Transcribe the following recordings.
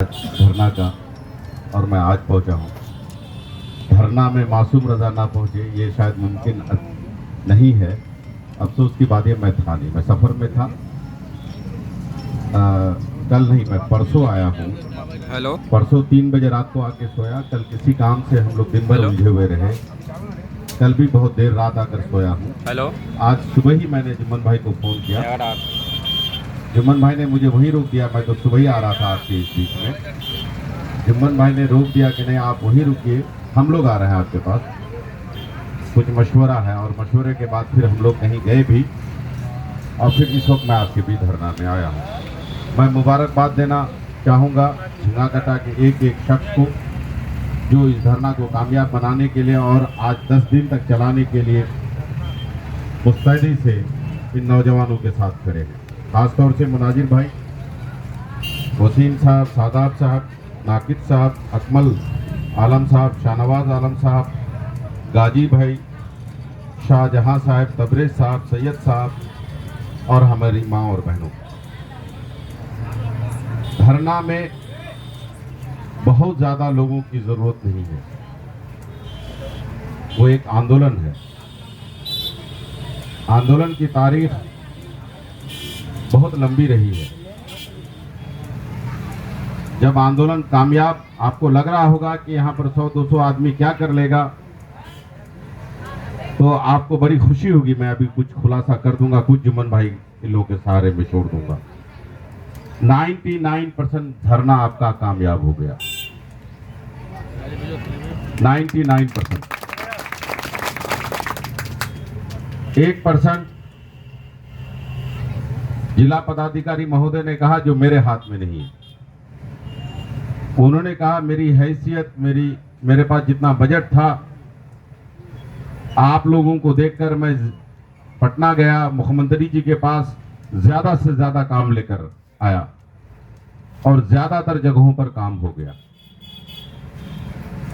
धरना का और मैं आज पहुंचा हूं। धरना में मासूम रजा ना पहुंचे ये शायद मुमकिन नहीं है। अफसोस की बात है मैं था नहीं, मैं सफ़र में था। कल नहीं, मैं परसों आया हूँ। हेलो, परसों 3 बजे रात को आके सोया। कल किसी काम से हम लोग दिन भर उलझे हुए रहे। कल भी बहुत देर रात आकर सोया हूँ। हेलो। आज सुबह ही मैंने जुम्मन भाई को फ़ोन किया। जुम्मन भाई ने मुझे वहीं रोक दिया। मैं तो सुबह ही आ रहा था आपके इस बीच में। जुम्मन भाई ने रोक दिया कि नहीं, आप वहीं रुकिए, हम लोग आ रहे हैं आपके पास, कुछ मशवरा है। और मशवरे के बाद फिर हम लोग कहीं गए भी और फिर इस वक्त मैं आपके बीच धरना में आया हूँ। मैं मुबारकबाद देना चाहूँगा झंगाकटा के एक एक शख्स को जो इस धरना को कामयाब बनाने के लिए और आज 10 दिन तक चलाने के लिए मुस्तैदी से इन नौजवानों के साथ खड़े हैं। खासतौर से मुनाजिर भाई, वसीम साहब, सादाब साहब, नाकिद साहब, अकमल आलम साहब, शाहनवाज आलम साहब, गाजी भाई, शाहजहां साहब, तबरेज साहब, सैयद साहब और हमारी माँ और बहनों। धरना में बहुत ज़्यादा लोगों की ज़रूरत नहीं है, वो एक आंदोलन है। आंदोलन की तारीख बहुत लंबी रही है। जब आंदोलन कामयाब, आपको लग रहा होगा कि यहाँ पर 100-200 आदमी क्या कर लेगा, तो आपको बड़ी खुशी होगी। मैं अभी कुछ खुलासा कर दूंगा, कुछ जुम्मन भाई इन लोगों के सहारे में छोड़ दूंगा। 99% धरना आपका कामयाब हो गया। 99%। 1% जिला पदाधिकारी महोदय ने कहा जो मेरे हाथ में नहीं है। उन्होंने कहा मेरी हैसियत, मेरे पास जितना बजट था, आप लोगों को देखकर मैं पटना गया, मुख्यमंत्री जी के पास ज्यादा से ज्यादा काम लेकर आया और ज्यादातर जगहों पर काम हो गया।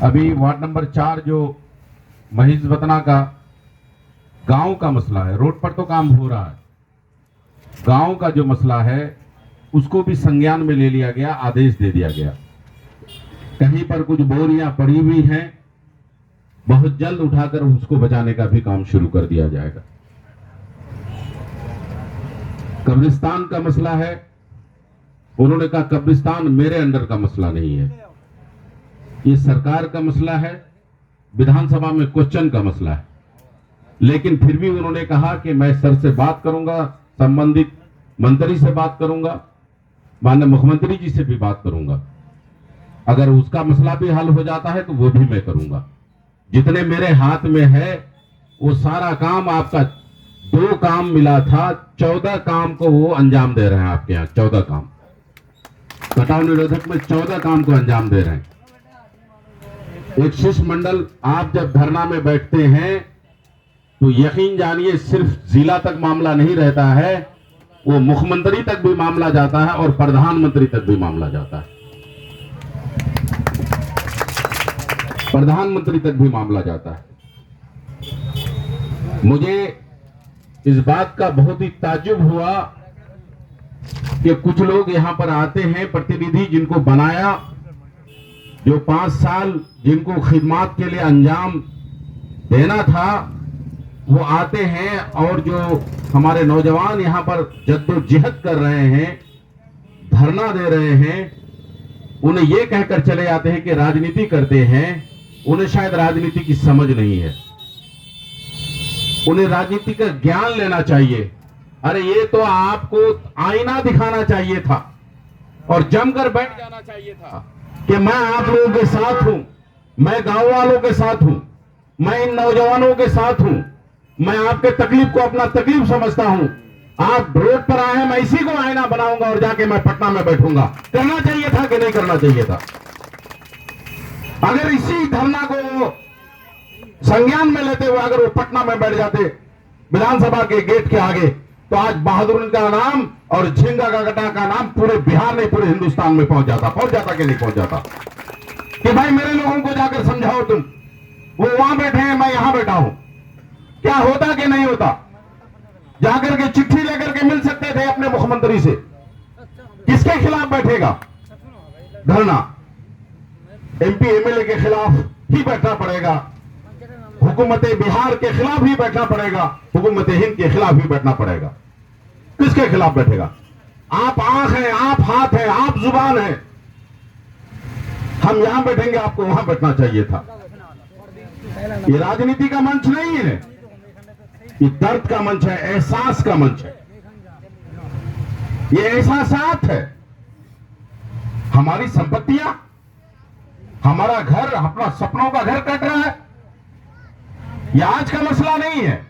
अभी वार्ड नंबर 4 जो महिज वतना का गांव का मसला है, रोड पर तो काम हो रहा है, गांव का जो मसला है उसको भी संज्ञान में ले लिया गया, आदेश दे दिया गया। कहीं पर कुछ बोरियां पड़ी हुई हैं, बहुत जल्द उठाकर उसको बचाने का भी काम शुरू कर दिया जाएगा। कब्रिस्तान का मसला है, उन्होंने कहा कब्रिस्तान मेरे अंडर का मसला नहीं है, ये सरकार का मसला है, विधानसभा में क्वेश्चन का मसला है। लेकिन फिर भी उन्होंने कहा कि मैं सर से बात करूंगा, संबंधित मंत्री से बात करूंगा, माननीय मुख्यमंत्री जी से भी बात करूंगा। अगर उसका मसला भी हल हो जाता है तो वो भी मैं करूंगा। जितने मेरे हाथ में है वो सारा काम आपका, 2 काम मिला था, 14 काम को वो अंजाम दे रहे हैं आपके यहाँ। 14 काम, कटाव निरोधक में 14 काम को अंजाम दे रहे हैं। एक शिष्टमंडल, आप जब धरना में बैठते हैं तो यकीन जानिए सिर्फ जिला तक मामला नहीं रहता है, वो मुख्यमंत्री तक भी मामला जाता है और प्रधानमंत्री तक भी मामला जाता है। प्रधानमंत्री तक भी मामला जाता है। मुझे इस बात का बहुत ही ताज्जुब हुआ कि कुछ लोग यहां पर आते हैं, प्रतिनिधि जिनको बनाया, जो 5 साल जिनको खिदमत के लिए अंजाम देना था, वो आते हैं और जो हमारे नौजवान यहां पर जद्दोजहद कर रहे हैं, धरना दे रहे हैं, उन्हें ये कहकर चले जाते हैं कि राजनीति करते हैं। उन्हें शायद राजनीति की समझ नहीं है, उन्हें राजनीति का ज्ञान लेना चाहिए। अरे ये तो आपको आईना दिखाना चाहिए था और जमकर बैठ जाना चाहिए था कि मैं आप लोगों के साथ हूं, मैं गांव वालों के साथ हूं, मैं इन नौजवानों के साथ हूं, मैं आपके तकलीफ को अपना तकलीफ समझता हूं। आप रोड पर आए हैं, मैं इसी को आईना बनाऊंगा और जाके मैं पटना में बैठूंगा। करना चाहिए था कि नहीं करना चाहिए था? अगर इसी धरना को संज्ञान में लेते हुए अगर वो पटना में बैठ जाते विधानसभा के गेट के आगे, तो आज बहादुर का नाम और झिंगाकटा का नाम पूरे बिहार नहीं पूरे हिंदुस्तान में पहुंच जाता कि नहीं पहुंच जाता? कि भाई मेरे लोगों को जाकर समझाओ, तुम वो वहां बैठे हैं, मैं यहां बैठा हूं, क्या होता कि नहीं होता? जाकर के चिट्ठी लेकर के मिल सकते थे अपने मुख्यमंत्री से। किसके खिलाफ बैठेगा? धरना, एमपी एमएलए के खिलाफ ही बैठना पड़ेगा, हुकूमत बिहार के खिलाफ ही बैठना पड़ेगा, हुकूमत हिंद के खिलाफ ही बैठना पड़ेगा। किसके खिलाफ बैठेगा? आप आंख हैं, आप हाथ हैं, आप जुबान हैं। हम यहां बैठेंगे, आपको वहां बैठना चाहिए था। ये राजनीति का मंच नहीं है, ये दर्द का मंच है, एहसास का मंच है, ये एहसासात है। हमारी संपत्तियां, हमारा घर, अपना सपनों का घर कट रहा है। यह आज का मसला नहीं है।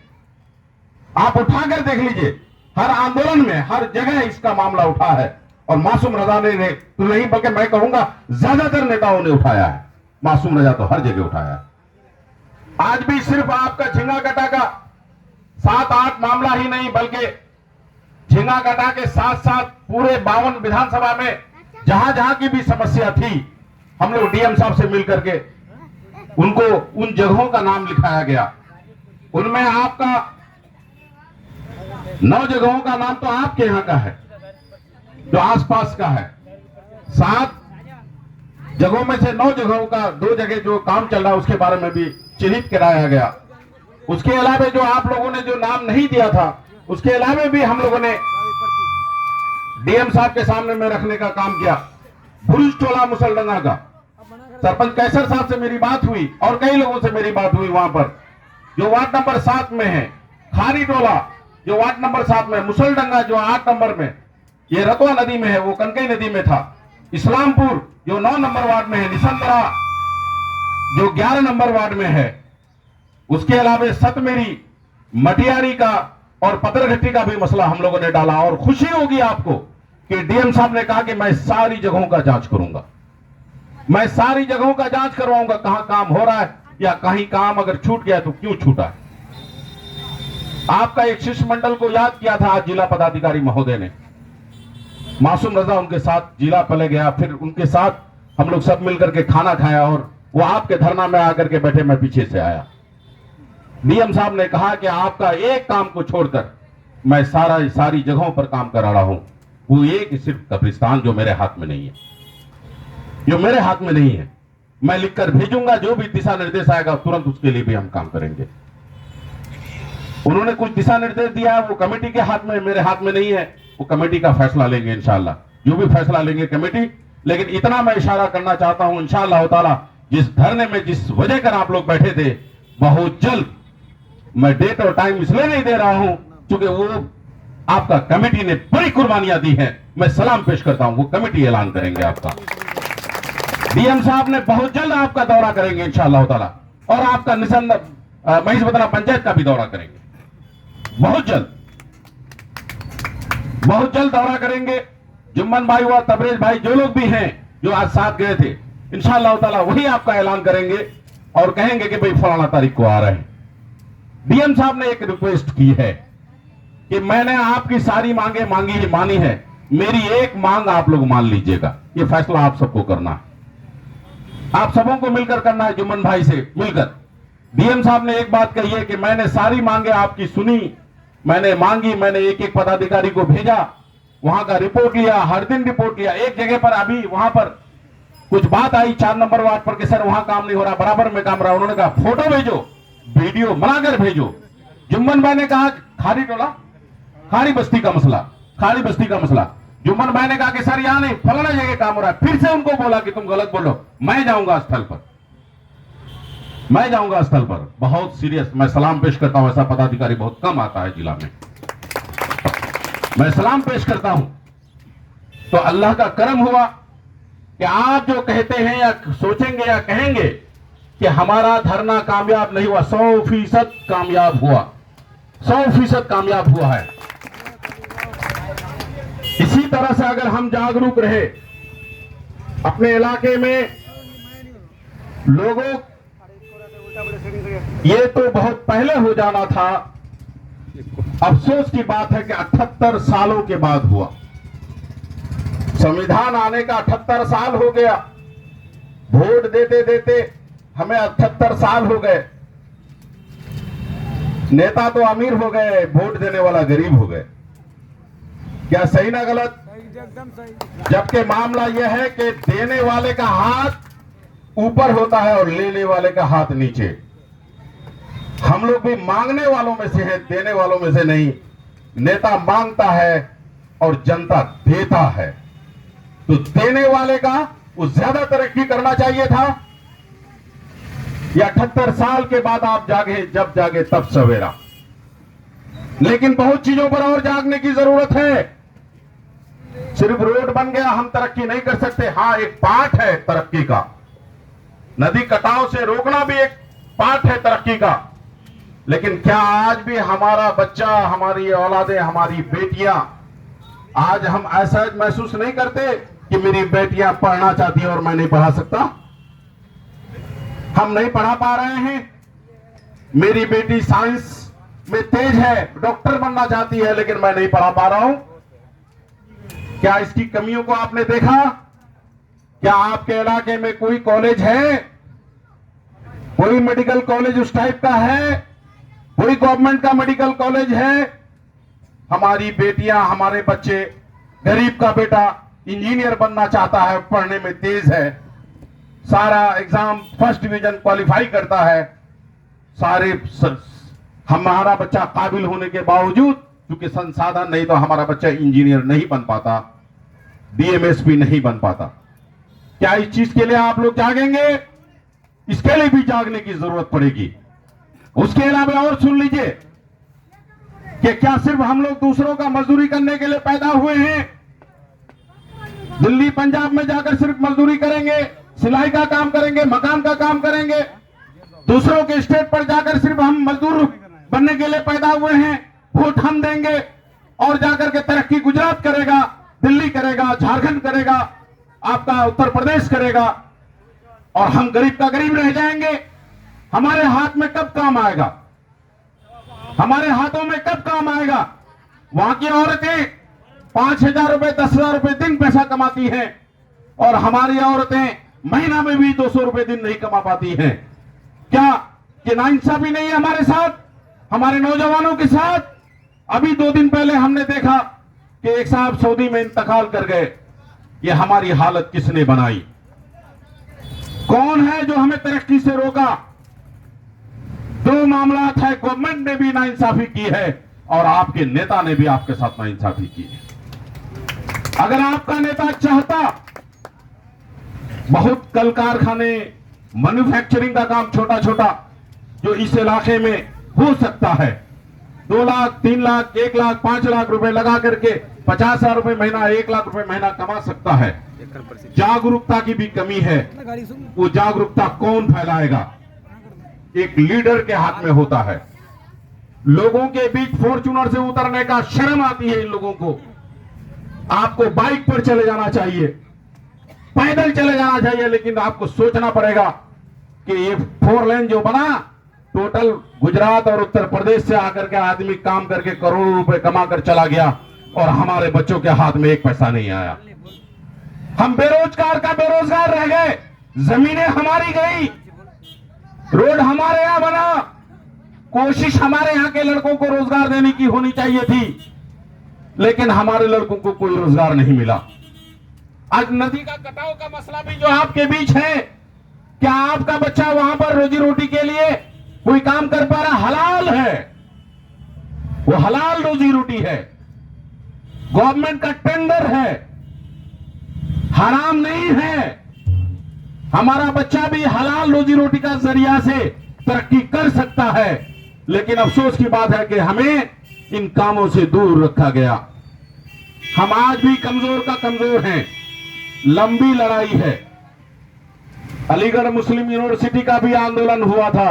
आप उठाकर देख लीजिए, हर आंदोलन में हर जगह इसका मामला उठा है और मासूम रजा ने तो नहीं, बल्कि मैं कहूंगा ज्यादातर नेताओं ने उठाया है। मासूम रजा तो हर जगह उठाया है। आज भी सिर्फ आपका झिंगा कटा का 7-8 मामला ही नहीं, बल्कि झिंगा कटा के साथ साथ पूरे 52 विधानसभा में जहां जहां की भी समस्या थी, हम लोग डीएम साहब से मिलकर के उनको उन जगहों का नाम लिखाया गया। उनमें आपका 9 जगहों का नाम तो आपके यहां का है, जो आसपास का है। 7 जगहों में से 9 जगहों का 2 जगह जो काम चल रहा है उसके बारे में भी चिन्हित कराया गया। उसके अलावा जो आप लोगों ने जो नाम नहीं दिया था, उसके अलावा भी हम लोगों ने डीएम साहब के सामने में रखने का काम किया। भुरुज टोला मुसलडंगा का सरपंच कैसर साहब से मेरी बात हुई और कई लोगों से मेरी बात हुई। वहां पर जो वार्ड नंबर 7 में है, खारी टोला जो वार्ड नंबर 7 में, मुसलडंगा जो 8 नंबर में, ये रतवा नदी में है, वो कनकई नदी में था। इस्लामपुर जो 9 नंबर वार्ड में है, निसंदरा जो 11 नंबर वार्ड में है। उसके अलावा सतमेरी, मटियारी का और पतरघट्टी का भी मसला हम लोगों ने डाला। और खुशी होगी आपको कि डीएम साहब ने कहा कि मैं सारी जगहों का जांच करूंगा, मैं सारी जगहों का जांच करवाऊंगा, कहां काम हो रहा है या कहीं काम अगर छूट गया तो क्यों छूटा है। आपका एक शिष्टमंडल को याद किया था आज जिला पदाधिकारी महोदय ने। मासूम रजा उनके साथ जिला पले गया, फिर उनके साथ हम लोग सब मिलकर के खाना खाया और वो आपके धरना में आकर के बैठे, मैं पीछे से आया। डीएम साहब ने कहा कि आपका एक काम को छोड़कर मैं सारी जगहों पर काम करा रहा हूं, वो ये कि सिर्फ कब्रिस्तान जो मेरे हाथ में नहीं है, जो मेरे हाथ में नहीं है, मैं लिखकर भेजूंगा। जो भी दिशा निर्देश आएगा तुरंत उसके लिए भी हम काम करेंगे। उन्होंने कुछ दिशा निर्देश दिया है, वो कमेटी के हाथ में, मेरे हाथ में नहीं है। वो कमेटी का फैसला लेंगे इंशाल्लाह, जो भी फैसला लेंगे कमेटी। लेकिन इतना मैं इशारा करना चाहता हूं इंशाल्लाह ताला, जिस धरने में जिस वजह कर आप लोग बैठे थे, बहुत जल्द, मैं डेट और टाइम इसलिए नहीं दे रहा हूं क्योंकि वो आपका कमेटी ने बड़ी कुर्बानियां दी हैं। मैं सलाम पेश करता हूं, वो कमेटी ऐलान करेंगे आपका। डीएम साहब ने बहुत जल्द आपका दौरा करेंगे इंशाअल्लाह ताला, और आपका महिषबदना पंचायत का भी दौरा करेंगे। बहुत जल्द दौरा करेंगे। जुम्मन भाई व तबरेज भाई जो लोग भी हैं जो आज साथ गए थे, इंशाअल्लाह ताला वही आपका ऐलान करेंगे और कहेंगे कि भाई फलाना तारीख को आ रहे हैं। डीएम साहब ने एक रिक्वेस्ट की है कि मैंने आपकी सारी मांगे मानी है, मेरी एक मांग आप लोग मान लीजिएगा। ये फैसला आप सबको करना है, आप सबों को मिलकर करना है। जुम्मन भाई से मिलकर डीएम साहब ने एक बात कही है कि मैंने सारी मांगे आपकी सुनी, मैंने मांगी, मैंने एक एक पदाधिकारी को भेजा, वहां का रिपोर्ट लिया, हर दिन रिपोर्ट लिया। एक जगह पर अभी वहां पर कुछ बात आई 4 नंबर वार्ड पर कि सर वहां काम नहीं हो रहा, बराबर में काम रहा। उन्होंने कहा फोटो भेजो, वीडियो बनाकर भेजो। जुम्मन भाई ने कहा खारी टोला, खारी बस्ती का मसला। जुम्मन भाई ने कहा कि सर यहां नहीं, फलाना जगह काम हो रहा है। फिर से उनको बोला कि तुम गलत बोलो, मैं जाऊंगा स्थल पर। बहुत सीरियस मैं सलाम पेश करता हूं, ऐसा पदाधिकारी बहुत कम आता है जिला में। मैं सलाम पेश करता हूं। तो अल्लाह का करम हुआ कि आप जो कहते हैं या सोचेंगे या कहेंगे कि हमारा धरना कामयाब नहीं हुआ, 100% कामयाब हुआ, 100% कामयाब हुआ है। इसी तरह से अगर हम जागरूक रहे अपने इलाके में लोगों, ये तो बहुत पहले हो जाना था। अफसोस की बात है कि 78 सालों के बाद हुआ। संविधान आने का 78 साल हो गया, वोट देते देते हमें 78 साल हो गए। नेता तो अमीर हो गए, वोट देने वाला गरीब हो गए। क्या सही ना गलत? एकदम सही। जबकि मामला यह है कि देने वाले का हाथ ऊपर होता है और लेने वाले का हाथ नीचे। हम लोग भी मांगने वालों में से हैं, देने वालों में से नहीं। नेता मांगता है और जनता देता है, तो देने वाले का वो ज्यादा तरक्की करना चाहिए था, या 78 साल के बाद आप जागे, जब जागे तब सवेरा। लेकिन बहुत चीजों पर और जागने की जरूरत है। सिर्फ रोड बन गया हम तरक्की नहीं कर सकते। हाँ, एक पार्ट है तरक्की का, नदी कटाव से रोकना भी एक पार्ट है तरक्की का। लेकिन क्या आज भी हमारा बच्चा, हमारी औलादें, हमारी बेटियां, आज हम ऐसा महसूस नहीं करते कि मेरी बेटियां पढ़ना चाहती है और मैं नहीं पढ़ा सकता? हम नहीं पढ़ा पा रहे हैं। मेरी बेटी साइंस में तेज है, डॉक्टर बनना चाहती है, लेकिन मैं नहीं पढ़ा पा रहा हूं। क्या इसकी कमियों को आपने देखा? क्या आपके इलाके में कोई कॉलेज है, कोई मेडिकल कॉलेज उस टाइप का है, कोई गवर्नमेंट का मेडिकल कॉलेज है? हमारी बेटियां, हमारे बच्चे, गरीब का बेटा इंजीनियर बनना चाहता है, पढ़ने में तेज है, सारा एग्जाम फर्स्ट डिवीजन क्वालिफाई करता है, हमारा बच्चा काबिल होने के बावजूद, क्योंकि संसाधन नहीं, तो हमारा बच्चा इंजीनियर नहीं बन पाता, डीएमएसपी नहीं बन पाता। क्या इस चीज के लिए आप लोग जागेंगे? इसके लिए भी जागने की जरूरत पड़ेगी। उसके अलावा और सुन लीजिए कि क्या सिर्फ हम लोग दूसरों का मजदूरी करने के लिए पैदा हुए हैं? दिल्ली पंजाब में जाकर सिर्फ मजदूरी करेंगे, सिलाई का काम करेंगे, मकान का काम करेंगे, दूसरों के स्टेट पर जाकर सिर्फ हम मजदूर बनने के लिए पैदा हुए हैं? वोट हम देंगे और जाकर के तरक्की गुजरात करेगा, दिल्ली करेगा, झारखंड करेगा, आपका उत्तर प्रदेश करेगा, और हम गरीब का गरीब रह जाएंगे। हमारे हाथ में कब काम आएगा? हमारे हाथों में कब काम आएगा? वहां की औरतें 5,000 रुपए, 10,000 रुपए दिन पैसा कमाती हैं, और हमारी औरतें महीना में भी 200 रुपए दिन नहीं कमा पाती हैं। क्या कि नाइंसाफी नहीं है हमारे साथ, हमारे नौजवानों के साथ? अभी 2 दिन पहले हमने देखा कि एक साहब सऊदी में इंतकाल कर गए। ये हमारी हालत किसने बनाई? कौन है जो हमें तरक्की से रोका? 2 मामला है, गवर्नमेंट ने भी नाइंसाफी की है और आपके नेता ने भी आपके साथ नाइंसाफी की है। अगर आपका नेता चाहता, बहुत कल कारखाने, मैन्युफैक्चरिंग का काम छोटा छोटा जो इस इलाके में हो सकता है, 2 लाख, 3 लाख, 1 लाख, 5 लाख रुपए लगा करके 50,000 रुपए महीना, 1 लाख रुपए महीना कमा सकता है। जागरूकता की भी कमी है। वो जागरूकता कौन फैलाएगा? एक लीडर के हाथ में होता है। लोगों के बीच फॉर्च्यूनर से उतरने का शर्म आती है इन लोगों को। आपको बाइक पर चले जाना चाहिए, पैदल चले जाना चाहिए, लेकिन आपको सोचना पड़ेगा कि ये 4 लेन जो बना, टोटल गुजरात और उत्तर प्रदेश से आकर के आदमी काम करके करोड़ों रुपए कमा कर चला गया और हमारे बच्चों के हाथ में 1 पैसा नहीं आया। हम बेरोजगार का बेरोजगार रह गए, जमीनें हमारी गई, रोड हमारे यहां बना। कोशिश हमारे यहां के लड़कों को रोजगार देने की होनी चाहिए थी, लेकिन हमारे लड़कों को कोई रोजगार नहीं मिला। आज नदी का कटाव का मसला भी जो आपके बीच है, क्या आपका बच्चा वहां पर रोजी रोटी के लिए कोई काम कर पा रहा? हलाल है, वो हलाल रोजी रोटी है, गवर्नमेंट का टेंडर है, हराम नहीं है। हमारा बच्चा भी हलाल रोजी रोटी का जरिया से तरक्की कर सकता है, लेकिन अफसोस की बात है कि हमें इन कामों से दूर रखा गया। हम आज भी कमजोर का कमजोर हैं। लंबी लड़ाई है। अलीगढ़ मुस्लिम यूनिवर्सिटी का भी आंदोलन हुआ था।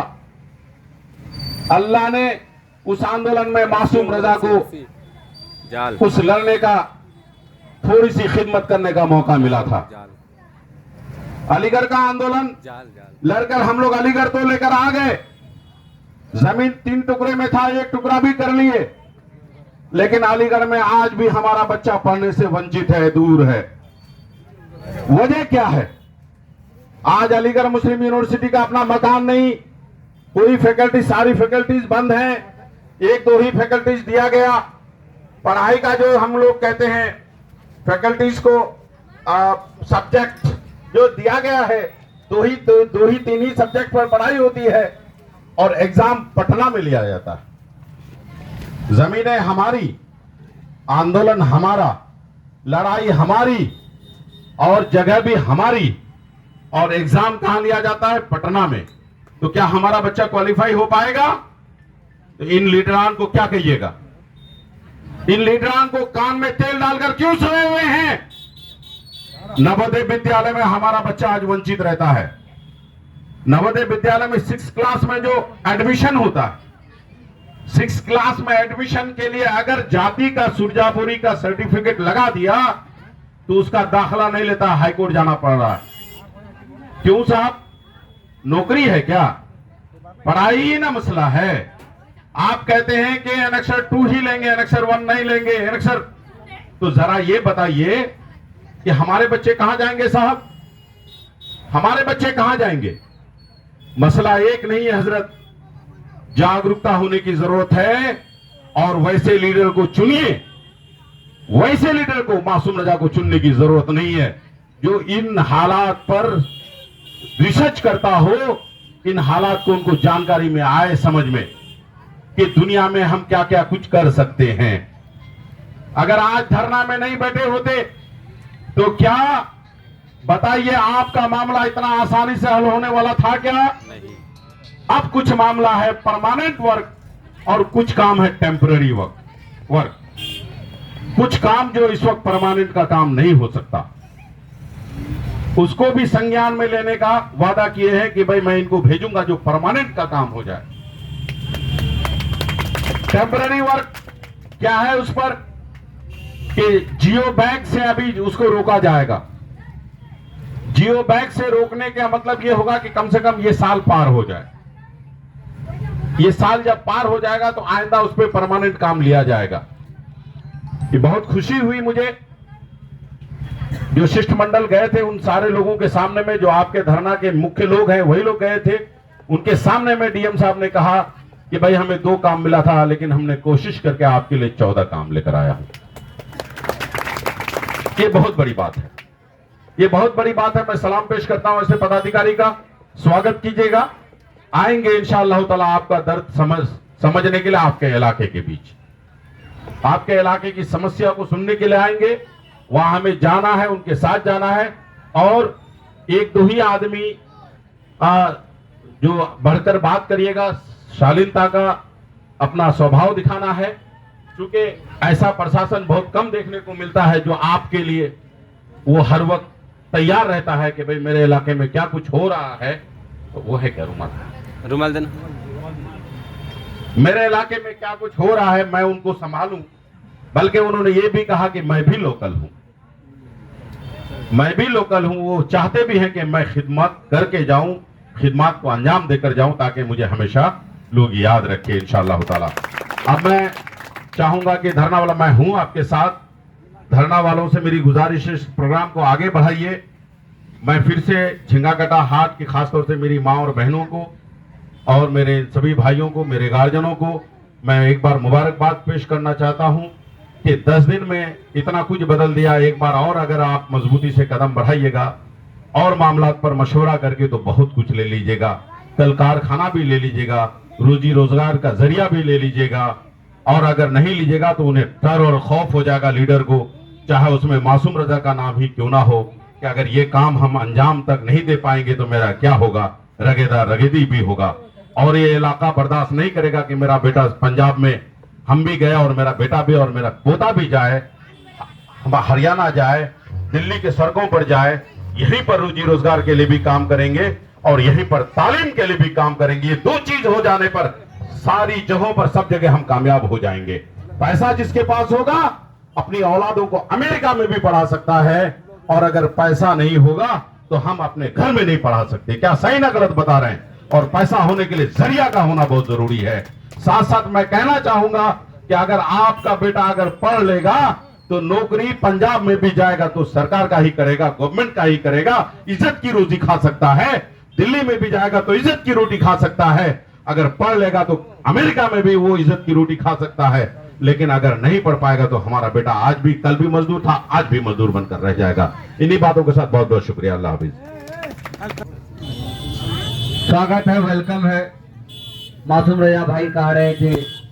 अल्लाह ने उस आंदोलन में मासूम रजा को उस लड़ने का, थोड़ी सी खिदमत करने का मौका मिला था। अलीगढ़ का आंदोलन लड़कर हम लोग अलीगढ़ तो लेकर आ गए। जमीन 3 टुकड़े में था, 1 टुकड़ा भी कर लिए, लेकिन अलीगढ़ में आज भी हमारा बच्चा पढ़ने से वंचित है, दूर है। वजह क्या है? आज अलीगढ़ मुस्लिम यूनिवर्सिटी का अपना मकान नहीं, कोई फैकल्टी, सारी फैकल्टीज बंद हैं, 1-2 ही फैकल्टीज दिया गया। पढ़ाई का जो हम लोग कहते हैं फैकल्टीज को सब्जेक्ट जो दिया गया है, दो ही तीन ही सब्जेक्ट पर पढ़ाई होती है और एग्जाम पटना में लिया जाता है। जमीनें हमारी, आंदोलन हमारा, लड़ाई हमारी और जगह भी हमारी, और एग्जाम कहां लिया जाता है? पटना में। तो क्या हमारा बच्चा क्वालिफाई हो पाएगा? तो इन लीडरान को क्या कहिएगा? इन लीडरान को कान में तेल डालकर क्यों सोए हुए हैं? नवोदय विद्यालय में हमारा बच्चा आज वंचित रहता है। नवोदय विद्यालय में 6 क्लास में जो एडमिशन होता है, 6 क्लास में एडमिशन के लिए अगर जाति का सुरजापुरी का सर्टिफिकेट लगा दिया तो उसका दाखला नहीं लेता, हाईकोर्ट जाना पड़ रहा है। क्यों साहब? नौकरी है क्या? पढ़ाई ही ना मसला है। आप कहते हैं कि एनेक्सर 2 ही लेंगे, एनेक्सर 1 नहीं लेंगे, एनेक्सर। तो जरा ये बताइए कि हमारे बच्चे कहां जाएंगे साहब? हमारे बच्चे कहां जाएंगे? मसला एक नहीं है हजरत, जागरूकता होने की जरूरत है और वैसे लीडर को चुनिए, वैसे लीडर को, मासूम रजा को चुनने की जरूरत नहीं है जो इन हालात पर रिसर्च करता हो, इन हालात को उनको जानकारी में आए, समझ में कि दुनिया में हम क्या क्या कुछ कर सकते हैं। अगर आज धरना में नहीं बैठे होते तो क्या बताइए आपका मामला इतना आसानी से हल होने वाला था क्या? नहीं। अब कुछ मामला है परमानेंट वर्क और कुछ काम है टेम्पररी वर्क। कुछ काम जो इस वक्त परमानेंट का काम नहीं हो सकता, उसको भी संज्ञान में लेने का वादा किए हैं कि भाई मैं इनको भेजूंगा जो परमानेंट का काम हो जाए। टेम्पररी वर्क क्या है उस पर कि जियो बैंक से अभी उसको रोका जाएगा। जियो बैंक से रोकने का मतलब यह होगा कि कम से कम ये साल पार हो जाए। ये साल जब पार हो जाएगा तो आइंदा उस पर परमानेंट काम लिया जाएगा। ये बहुत खुशी हुई मुझे, जो शिष्टमंडल गए थे उन सारे लोगों के सामने में, जो आपके धरना के मुख्य लोग हैं वही लोग गए थे, उनके सामने में डीएम साहब ने कहा कि भाई हमें 2 काम मिला था लेकिन हमने कोशिश करके आपके लिए 14 काम लेकर आया हूं। ये बहुत बड़ी बात है, ये बहुत बड़ी बात है। मैं सलाम पेश करता हूं ऐसे पदाधिकारी का, स्वागत कीजिएगा। आएंगे इंशाअल्लाह ताला आपका दर्द समझने के लिए, आपके इलाके के बीच, आपके इलाके की समस्या को सुनने के लिए आएंगे। वहां हमें जाना है, उनके साथ जाना है और 1-2 ही आदमी जो बढ़कर बात करिएगा, शालीनता का अपना स्वभाव दिखाना है, क्योंकि ऐसा प्रशासन बहुत कम देखने को मिलता है जो आपके लिए वो हर वक्त तैयार रहता है कि भाई मेरे इलाके में क्या कुछ हो रहा है। तो वो है क्या? रुमाल देना। मेरे इलाके में क्या कुछ हो रहा है मैं उनको संभालूं, बल्कि उन्होंने ये भी कहा कि मैं भी लोकल हूं, मैं भी लोकल हूं। वो चाहते भी हैं कि मैं खिदमत करके जाऊं, खिदमत को अंजाम देकर जाऊं, ताकि मुझे हमेशा लोग याद रखें इंशाअल्लाह ताला। अब मैं चाहूंगा कि धरना वाला, मैं हूं आपके साथ, धरना वालों से मेरी गुजारिश है इस प्रोग्राम को आगे बढ़ाइए। मैं फिर से झिंगाकटा हाट की खासतौर से मेरी माँ और बहनों को और मेरे सभी भाइयों को, मेरे गार्जियनों को मैं एक बार मुबारकबाद पेश करना चाहता हूं कि 10 दिन में इतना कुछ बदल दिया। एक बार और अगर आप मजबूती से कदम बढ़ाइएगा और मामलात पर मशवरा करके तो बहुत कुछ ले लीजिएगा। कल कारखाना भी ले लीजिएगा, रोजी रोजगार का जरिया भी ले लीजिएगा, और अगर नहीं लीजिएगा तो उन्हें डर और खौफ हो जाएगा लीडर को, चाहे उसमें मासूम रजा का नाम ही क्यों ना हो, कि अगर ये काम हम अंजाम तक नहीं दे पाएंगे तो मेरा क्या होगा, रगेदा रगेदी भी होगा। और ये इलाका बर्दाश्त नहीं करेगा कि मेरा बेटा पंजाब में, हम भी गए और मेरा बेटा भी और मेरा पोता भी जाए, हरियाणा जाए, दिल्ली के सड़कों पर जाए, यहीं पर रोजी रोजगार के लिए भी काम करेंगे और यहीं पर तालीम के लिए भी काम करेंगे। ये 2 चीज हो जाने पर सारी जगहों पर, सब जगह हम कामयाब हो जाएंगे। पैसा जिसके पास होगा अपनी औलादों को अमेरिका में भी पढ़ा सकता है, और अगर पैसा नहीं होगा तो हम अपने घर में नहीं पढ़ा सकते। क्या सही ना गलत बता रहे हैं? और पैसा होने के लिए जरिया का होना बहुत जरूरी है। साथ साथ मैं कहना चाहूंगा कि अगर आपका बेटा अगर पढ़ लेगा तो नौकरी पंजाब में भी जाएगा तो सरकार का ही करेगा, गवर्नमेंट का ही करेगा, इज्जत की रोटी खा सकता है। दिल्ली में भी जाएगा तो इज्जत की रोटी खा सकता है, अगर पढ़ लेगा तो अमेरिका में भी वो इज्जत की रोटी खा सकता है। लेकिन अगर नहीं पढ़ पाएगा तो हमारा बेटा आज भी, कल भी मजदूर था, आज भी मजदूर बनकर रह जाएगा। इन्हीं बातों के साथ बहुत बहुत शुक्रिया। अल्लाह हाफिज। स्वागत है, वेलकम है। मासूम रजा भाई कह रहे थे